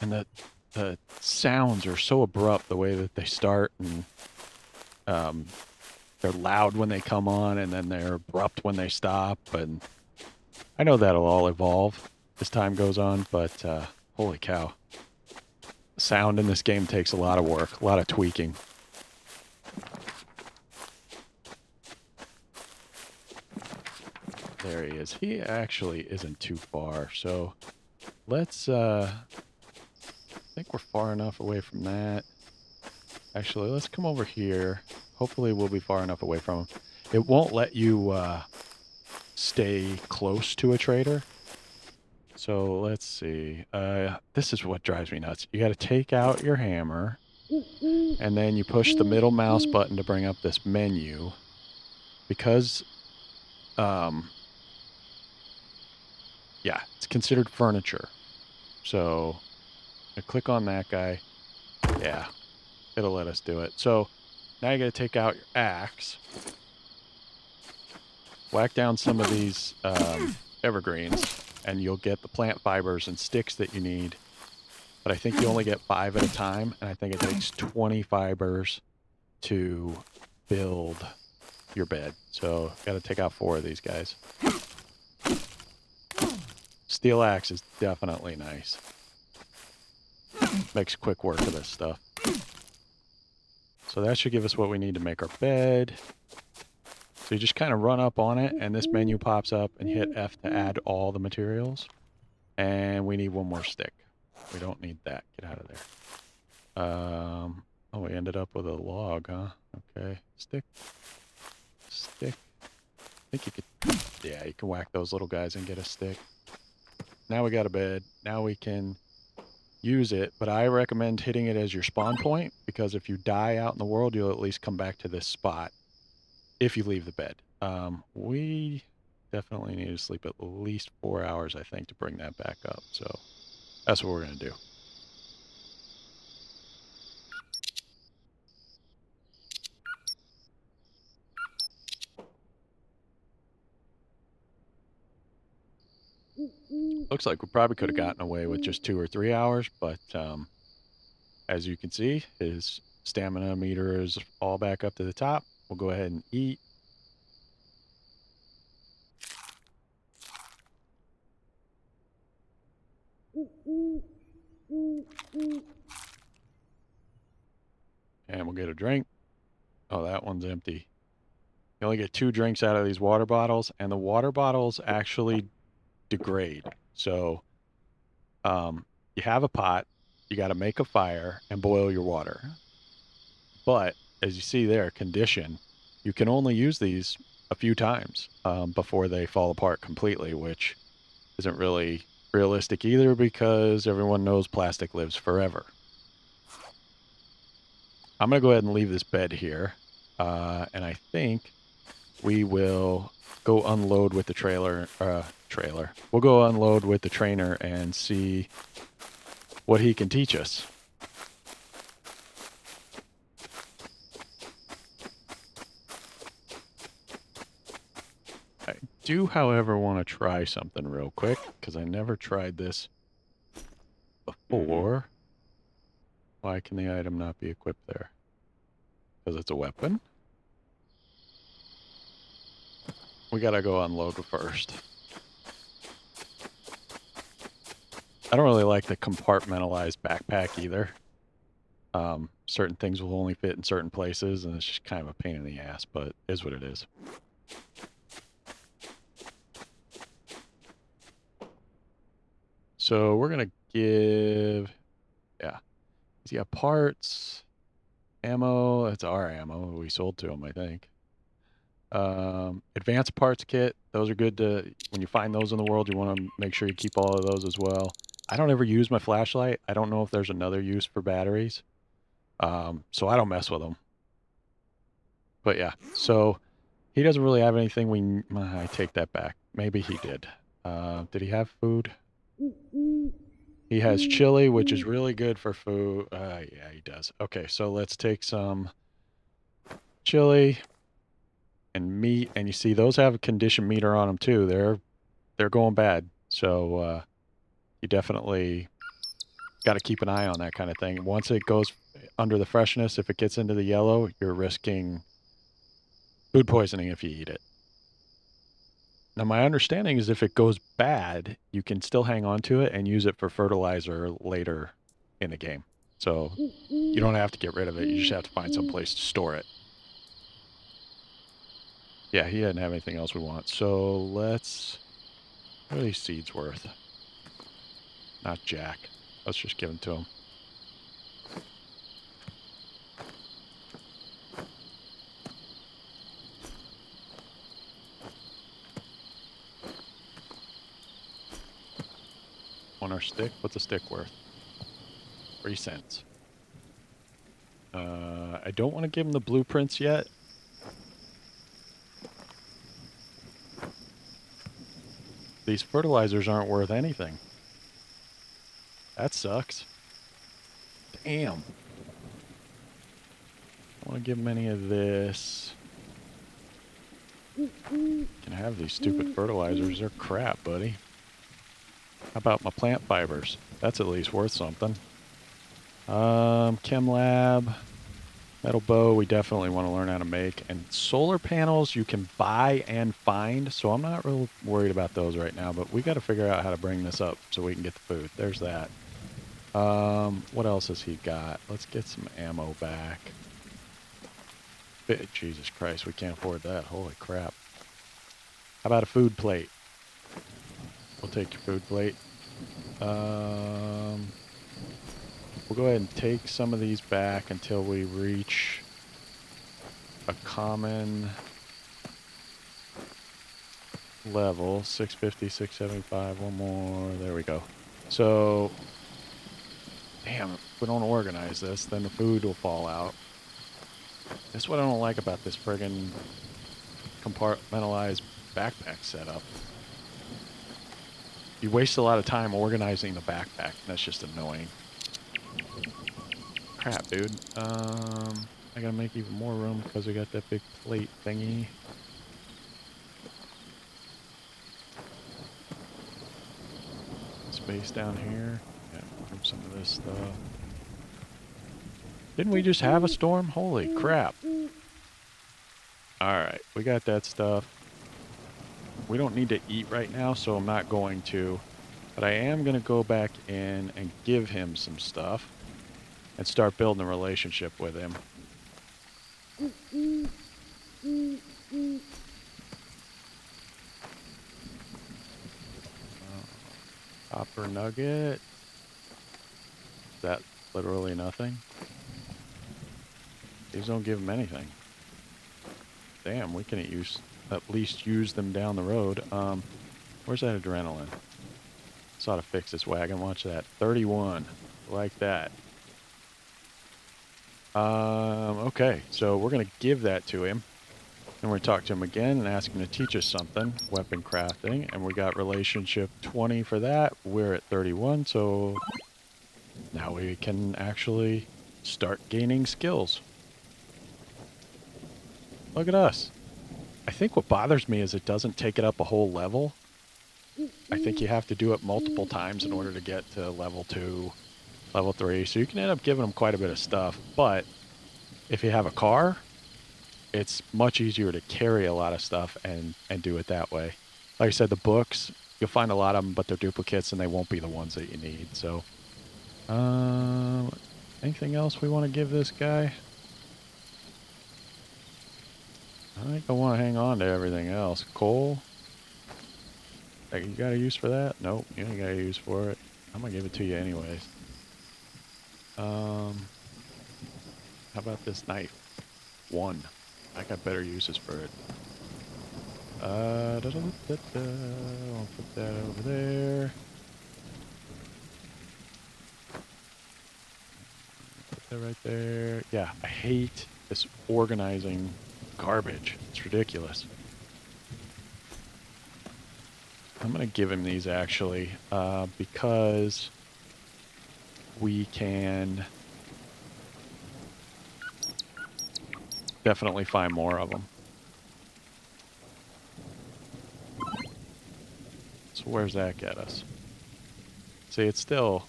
And the sounds are so abrupt, the way that they start, and they're loud when they come on, and then they're abrupt when they stop. And I know that'll all evolve. as time goes on, but holy cow. Sound in this game takes a lot of work, a lot of tweaking. There he is. He actually isn't too far, so let's, I think we're far enough away from that. Actually, let's come over here. Hopefully we'll be far enough away from him. It won't let you stay close to a trader. So let's see. This is what drives me nuts. You got to take out your hammer, and then you push the middle mouse button to bring up this menu. Because, yeah, it's considered furniture. So I click on that guy. Yeah, it'll let us do it. So now you got to take out your axe, whack down some of these evergreens, and you'll get the plant fibers and sticks that you need. But I think you only get 5 at a time, and I think it takes 20 fibers to build your bed. So got to take out 4 of these guys. Steel axe is definitely nice. Makes quick work of this stuff. So that should give us what we need to make our bed. So you just kind of run up on it, and this menu pops up, and hit F to add all the materials. And we need 1 more stick. We don't need that. Get out of there. Oh, we ended up with a log, huh? Okay. Stick. Stick. I think you could... Yeah, you can whack those little guys and get a stick. Now we got a bed. Now we can use it, but I recommend hitting it as your spawn point, because if you die out in the world, you'll at least come back to this spot if you leave the bed. We definitely need to sleep at least 4 hours, I think, to bring that back up. So that's what we're going to do. Looks like we probably could have gotten away with just 2 or 3 hours, but as you can see, his stamina meter is all back up to the top. We'll go ahead and eat. And we'll get a drink. Oh, that one's empty. You only get 2 drinks out of these water bottles, and the water bottles actually degrade. So you have a pot, you got to make a fire and boil your water. But as you see there, condition, you can only use these a few times before they fall apart completely, which isn't really realistic either, because everyone knows plastic lives forever. I'm going to go ahead and leave this bed here, and I think we will go unload with the trailer. We'll go unload with the trainer and see what he can teach us. I do, however, want to try something real quick, because I never tried this before. Why can the item not be equipped there? Because it's a weapon? We gotta go unload first. I don't really like the compartmentalized backpack either. Certain things will only fit in certain places, and it's just kind of a pain in the ass, but it is what it is. So we're gonna give... Yeah. He's got parts, ammo. That's our ammo we sold to him, I think. Advanced parts kit. Those are good to... When you find those in the world, you want to make sure you keep all of those as well. I don't ever use my flashlight. I don't know if there's another use for batteries. So I don't mess with them. But yeah, so he doesn't really have anything I take that back. Maybe he did. Did he have food? He has chili, which is really good for food. Yeah, he does. Okay, so let's take some chili and meat. And you see, those have a condition meter on them too. They're going bad. So you definitely got to keep an eye on that kind of thing. Once it goes under the freshness, if it gets into the yellow, you're risking food poisoning if you eat it. Now, my understanding is if it goes bad, you can still hang on to it and use it for fertilizer later in the game. So you don't have to get rid of it. You just have to find some place to store it. Yeah, he didn't have anything else we want. So let's... What are these seeds worth? Not jack. Let's just give them to him. On our stick? What's a stick worth? 3 cents. I don't want to give him the blueprints yet. These fertilizers aren't worth anything. That sucks. Damn. I want to give him any of this. Can have these stupid fertilizers. They're crap, buddy. How about my plant fibers? That's at least worth something. Chem lab. Metal bow, we definitely want to learn how to make. And solar panels you can buy and find, so I'm not real worried about those right now, but we got to figure out how to bring this up so we can get the food. There's that. What else has he got? Let's get some ammo back. Jesus Christ, we can't afford that. Holy crap. How about a food plate? We'll take your food plate. We'll go ahead and take some of these back until we reach a common level. 650, 675, one more. There we go. So, damn, if we don't organize this, then the food will fall out. That's what I don't like about this friggin' compartmentalized backpack setup. You waste a lot of time organizing the backpack, and that's just annoying. Crap, dude. I gotta make even more room because we got that big plate thingy. Space down here. Yeah, move some of this stuff. Didn't we just have a storm? Holy crap. Alright, we got that stuff. We don't need to eat right now, so I'm not going to. But I am going to go back in and give him some stuff. And start building a relationship with him. Copper nugget. Is that literally nothing? These don't give him anything. Damn, we can at least use them down the road. Where's that adrenaline? This ought to fix this wagon. Watch that. 31. Like that. Okay, so we're going to give that to him. And we're going to talk to him again and ask him to teach us something. Weapon crafting. And we got relationship 20 for that. We're at 31, so now we can actually start gaining skills. Look at us. I think what bothers me is it doesn't take it up a whole level. I think you have to do it multiple times in order to get to level 2. Level 3, so you can end up giving them quite a bit of stuff, but if you have a car, it's much easier to carry a lot of stuff and do it that way. Like I said, the books, you'll find a lot of them, but they're duplicates and they won't be the ones that you need, so. Anything else we want to give this guy? I think I want to hang on to everything else. Coal? You got a use for that? Nope, you ain't got a use for it. I'm going to give it to you anyways. How about this knife? 1. I got better uses for it. I'll put that over there. Put that right there. Yeah, I hate this organizing garbage. It's ridiculous. I'm going to give him these actually, because we can definitely find more of them. So where's that get us? See, it's still,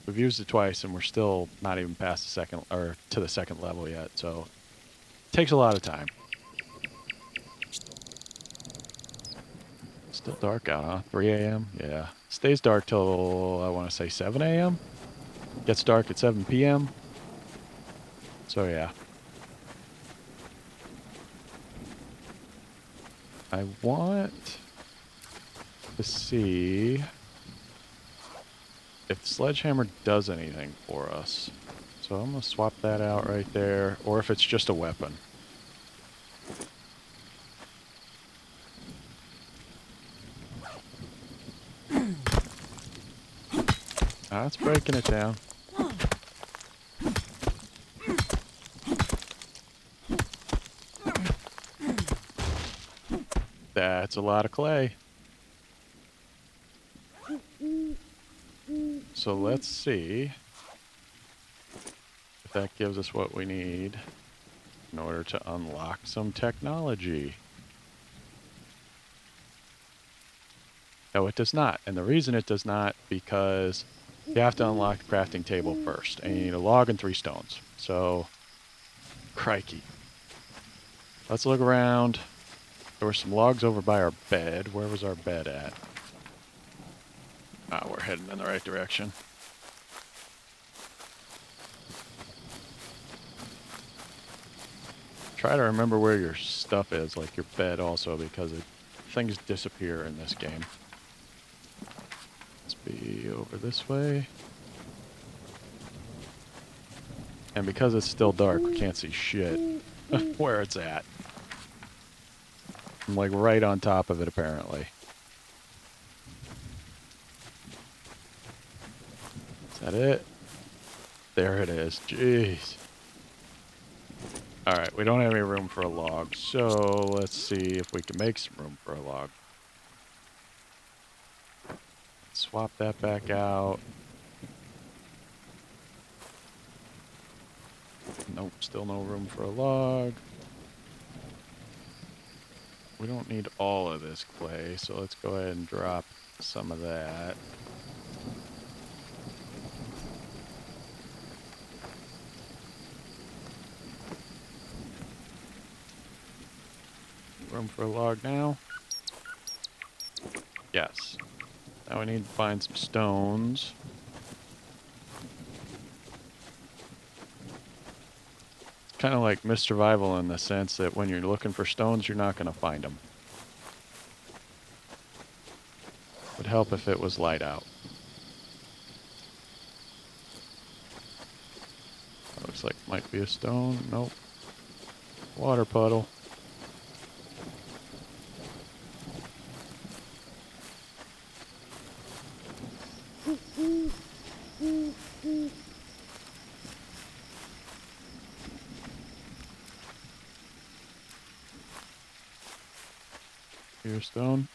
we've used it twice and we're still not even past the second, or to the second level yet, so it takes a lot of time. Still dark out, huh? 3 a.m.? Yeah. Stays dark till, I want to say 7 a.m.? Gets dark at 7 p.m. So, yeah. I want to see if the sledgehammer does anything for us. So I'm going to swap that out right there, or if it's just a weapon. That's breaking it down. That's a lot of clay. So let's see if that gives us what we need in order to unlock some technology. No, it does not. And the reason it does not, because you have to unlock the crafting table first. And you need a log and 3 stones. So, crikey. Let's look around. There were some logs over by our bed. Where was our bed at? Ah, we're heading in the right direction. Try to remember where your stuff is, like your bed also, because things disappear in this game. Let's be over this way. And because it's still dark, we can't see shit where it's at. I'm like right on top of it, apparently. Is that it? There it is. Jeez. Alright, we don't have any room for a log, so let's see if we can make some room for a log. Swap that back out. Nope, still no room for a log. We don't need all of this clay, so let's go ahead and drop some of that. Room for a log now? Yes. Now we need to find some stones. It's kind of like Mr. Survival in the sense that when you're looking for stones, you're not going to find them. Would help if it was light out. Looks like it might be a stone. Nope. Water puddle. Here, stone.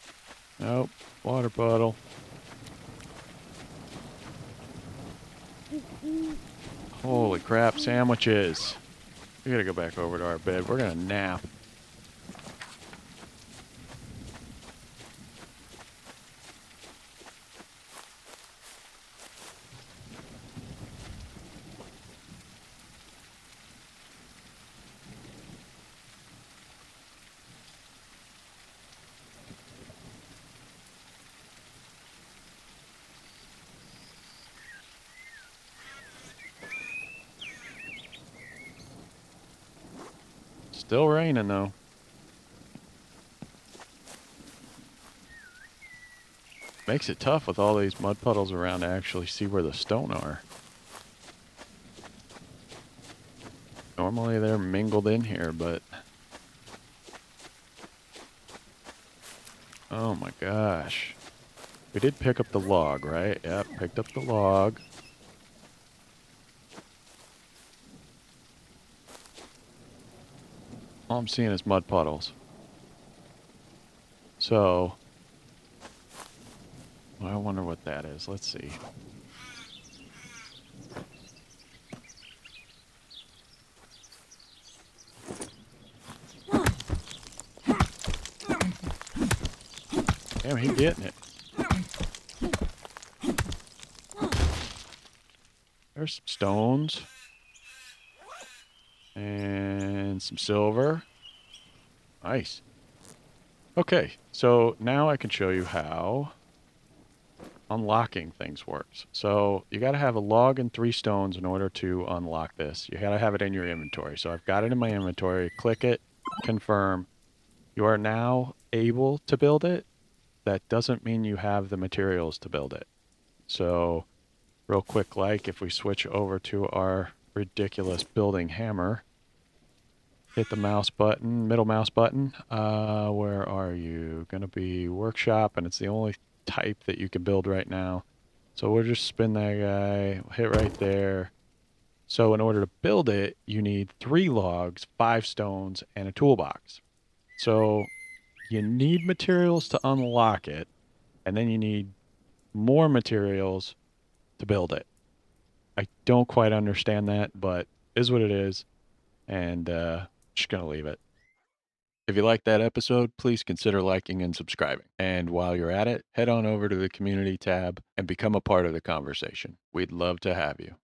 Nope. Water puddle. Holy crap, sandwiches. We gotta go back over to our bed. We're gonna nap. Still raining though. Makes it tough with all these mud puddles around to actually see where the stone are. Normally they're mingled in here, but... Oh my gosh. We did pick up the log, right? Yep, picked up the log. All I'm seeing is mud puddles. So... I wonder what that is. Let's see. Damn, he's getting it. There's some stones. And some silver. Nice. Okay, so now I can show you how unlocking things works. So you got to have a log and 3 stones in order to unlock this. You got to have it in your inventory. So I've got it in my inventory. Click it, confirm. You are now able to build it. That doesn't mean you have the materials to build it. So real quick, like if we switch over to our ridiculous building hammer, hit the mouse button, middle mouse button. Where are you? Gonna be workshop, and it's the only type that you can build right now. So we'll just spin that guy, hit right there. So in order to build it, you need 3 logs, 5 stones, and a toolbox. So you need materials to unlock it, and then you need more materials to build it. I don't quite understand that, but is what it is, and just gonna leave it. If you liked that episode, please consider liking and subscribing. And while you're at it, head on over to the community tab and become a part of the conversation. We'd love to have you.